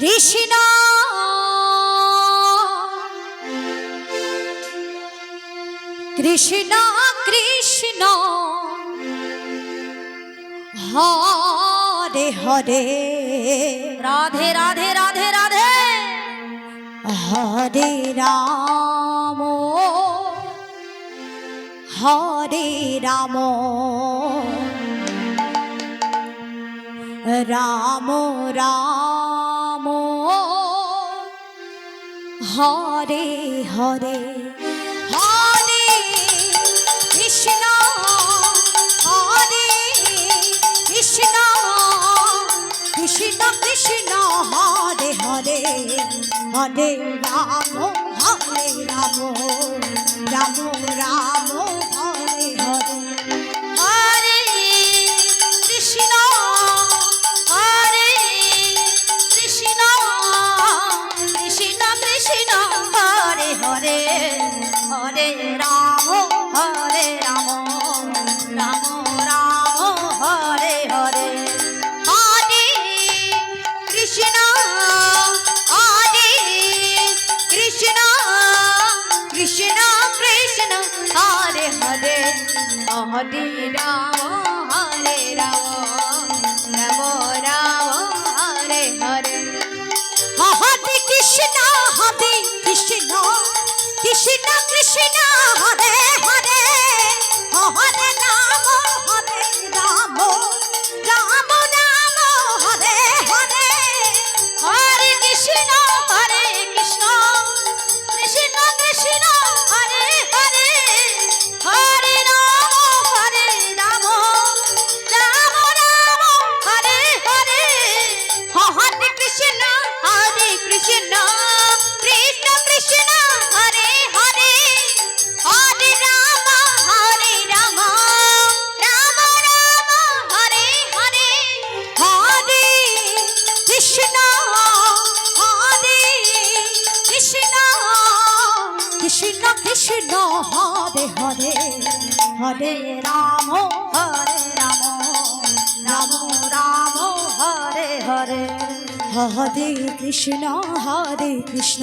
Krishna Krishna Krishna Hare Hare Radhe Radhe Radhe Radhe Hare Ram Hare Ram Ram Ram Hare Hare Hare Krishna Hare Krishna Krishna Krishna Hare Hare Hare Ram Hare Ram Ram Ram Hare Hare Hare Krishna Hare Krishna Krishna Krishna Hare Hare Hare Ram Hare Ram Ram Ram Hare Hare Hare Krishna Hare Krishna Krishna Krishna Hare Hare Hare Ram Hare Ram Ram Ram Hare Hare Hare Krishna Hare Krishna Krishna Krishna Hare Hare Hare Ram Hare Ram Ram Ram Hare Hare Hare Krishna Hare Krishna Krishna Krishna Hare Hare Hare Ram Ram Ram Hare Hare Hare Krishna Hare Krishna Krishna Krishna Hare Hare Hare Ram Ram Ram Hare Hare Hare Krishna Hare Krishna Krishna Krishna Hare Hare Hare Ram Ram Ram Ram Hare Hare Hare Krishna Krishna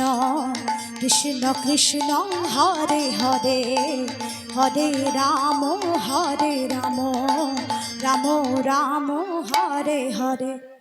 Krishna Krishna Hare Hare Hare Ram Ram Ram Ram Hare Hare.